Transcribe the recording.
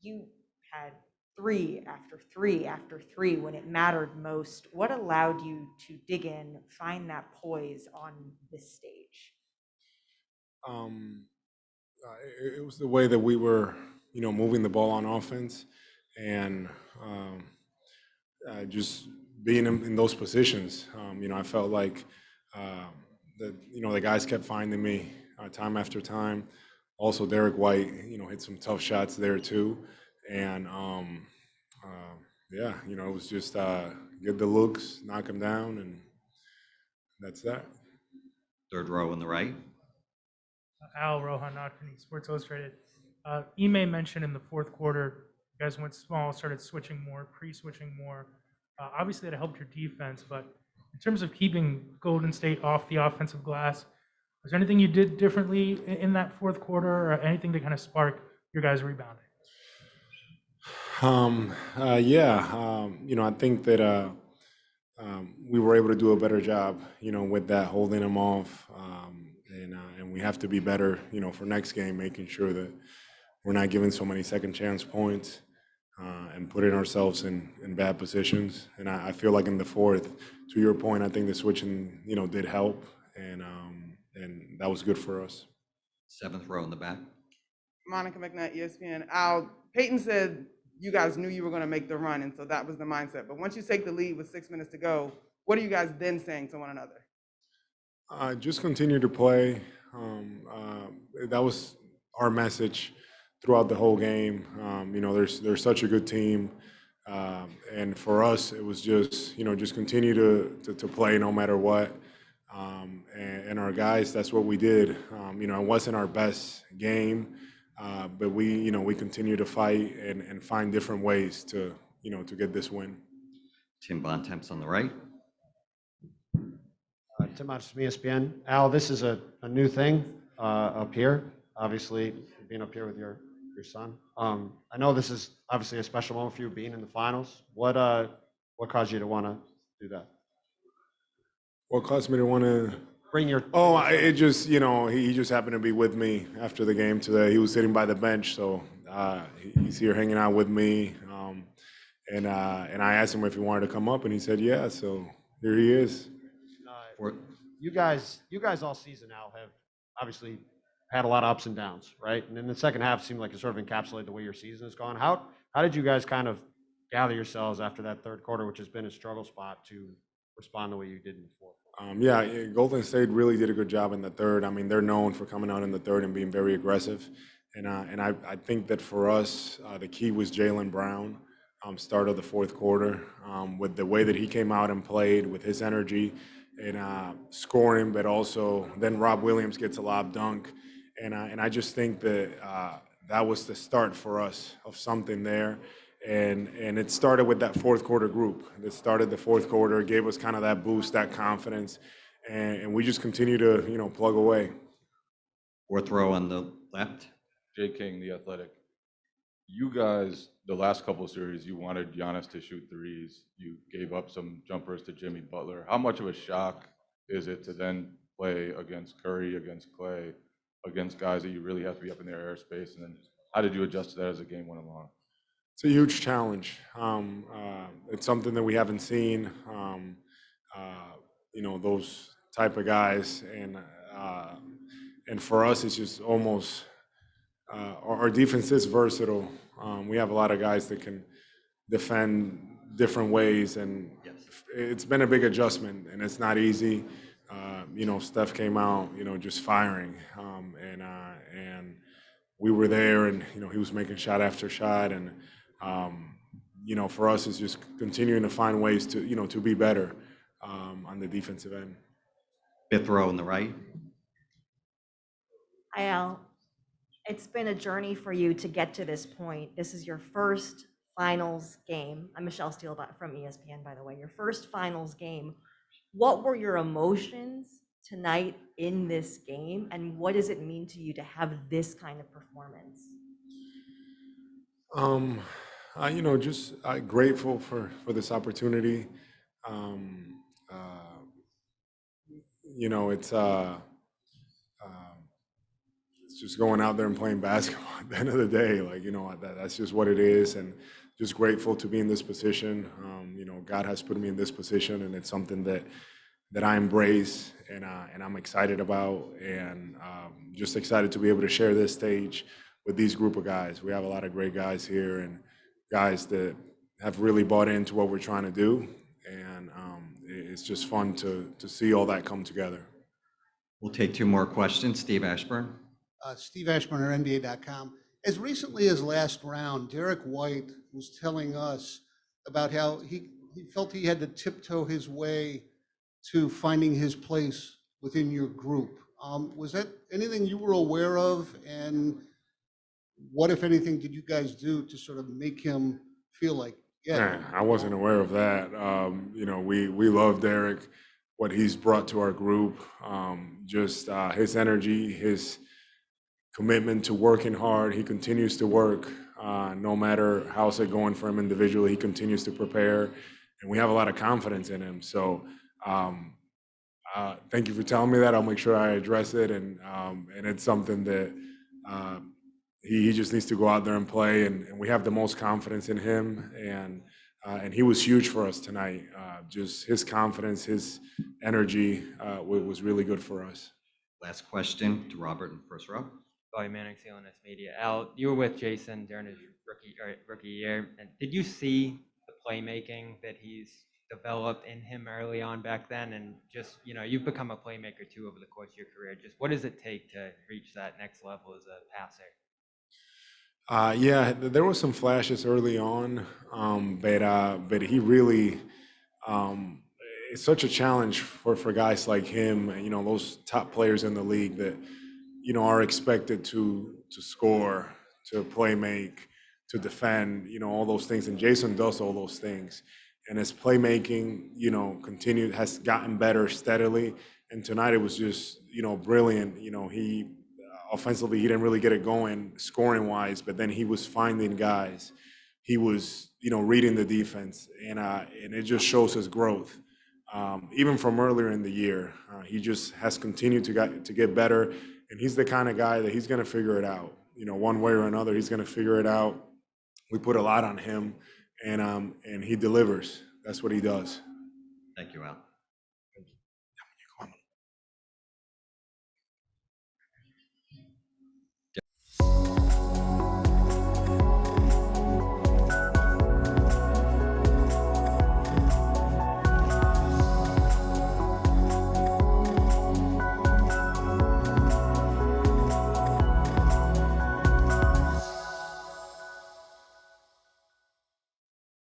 you had three after three after three when it mattered most. What allowed you to dig in, find that poise on this stage? Um, it was the way that we were, moving the ball on offense, and um, just being in those positions. I felt like um, the guys kept finding me time after time. Also, Derek White, hit some tough shots there too, and yeah, it was just get the looks, knock them down, and that's that. Third row on the right. Al Rohan Nadkarni, Sports Illustrated. Ime mentioned in the fourth quarter, you guys went small, started switching more, pre-switching more. Obviously, that helped your defense, but in terms of keeping Golden State off the offensive glass, was there anything you did differently in that fourth quarter, or anything to kind of spark your guys rebounding? Yeah, I think that we were able to do a better job, with that, holding them off, and we have to be better, for next game, making sure that we're not giving so many second chance points and putting ourselves in bad positions. And I feel like in the fourth, to your point, I think the switching, did help, and that was good for us. Seventh row in the back. Monica McNutt, ESPN. Al, Peyton said you guys knew you were going to make the run, and so that was the mindset. But once you take the lead with 6 minutes to go, what are you guys then saying to one another? Just continue to play. That was our message throughout the whole game. They're such a good team, and for us, it was just continue to play no matter what. And our guys, that's what we did. It wasn't our best game, but we continue to fight and find different ways to get this win. Tim Bontemps on the right. Tim Hodges from ESPN. Al, this is a new thing up here, obviously, being up here with your son. I know this is obviously a special moment for you being in the finals. What caused you to want to do that? What caused me to want to Bring your it just he just happened to be with me after the game today. He was sitting by the bench, so he's here hanging out with me. And I asked him if he wanted to come up, and he said yeah. So here he is. Fourth, you guys all season now have obviously had a lot of ups and downs, right? And in the second half, it seemed like it sort of encapsulated the way your season has gone. How did you guys kind of gather yourselves after that third quarter, which has been a struggle spot, to respond the way you did in the fourth? Yeah, Golden State really did a good job in the third. I mean, they're known for coming out in the third and being very aggressive. And I think that for us, the key was Jaylen Brown, start of the fourth quarter, with the way that he came out and played, with his energy and scoring, but also then Rob Williams gets a lob dunk. And I just think that that was the start for us of something there. And it started with that fourth quarter group. That started the fourth quarter, gave us kind of that boost, that confidence, and we just continue to plug away. fourth row on the left. Jay King, The Athletic. You guys, the last couple of series, you wanted Giannis to shoot threes. You gave up some jumpers to Jimmy Butler. How much of a shock is it to then play against Curry, against Clay, against guys that you really have to be up in their airspace? And then how did you adjust to that as the game went along? It's a huge challenge. It's something that we haven't seen. Those type of guys, and for us, it's just almost our defense is versatile. We have a lot of guys that can defend different ways, and Yes. it's been a big adjustment, and it's not easy. Steph came out, just firing, and we were there, and he was making shot after shot, and for us, it's just continuing to find ways to be better on the defensive end. Fifth row on the right. Hi, Al. It's been a journey for you to get to this point. This is your first finals game. I'm Michelle Steele from ESPN, by the way. Your first finals game. What were your emotions tonight in this game, and what does it mean to you to have this kind of performance? Just grateful for this opportunity. It's just going out there and playing basketball at the end of the day. Like, that's just what it is. And just grateful to be in this position. God has put me in this position, and it's something that I embrace and I'm excited about, and just excited to be able to share this stage with these group of guys. We have a lot of great guys here and guys that have really bought into what we're trying to do, and it's just fun to see all that come together. We'll take two more questions. Steve Ashburn. Steve Ashburn, NBA.com. As recently as last round, Derek White was telling us about how he felt he had to tiptoe his way to finding his place within your group. Was that anything you were aware of? And what, if anything, did you guys do to sort of make him feel like, yeah? I wasn't aware of that. We love Derek, what he's brought to our group, just his energy, his commitment to working hard. He continues to work, no matter how's it going for him individually. He continues to prepare, and we have a lot of confidence in him. So thank you for telling me that. I'll make sure I address it, and it's something that he just needs to go out there and play, and we have the most confidence in him, and he was huge for us tonight. Just his confidence, his energy was really good for us. Last question to Robert in first row. Bobby Manning, CLNS Media. Al, you were with Jason during his rookie year, and did you see the playmaking that he's developed in him early on back then? And just, you've become a playmaker too over the course of your career. Just what does it take to reach that next level as a passer? Yeah, there were some flashes early on, but he really, it's such a challenge for guys like him, those top players in the league that, are expected to score, to play make, to defend, all those things. And Jason does all those things. And his playmaking, has gotten better steadily. And tonight it was just, brilliant. He offensively, he didn't really get it going scoring wise, but then he was finding guys. He was, reading the defense, and it just shows his growth. Even from earlier in the year, he just has continued to get better, and he's the kind of guy that he's going to figure it out. One way or another, he's going to figure it out. We put a lot on him, and he delivers. That's what he does. Thank you, Al.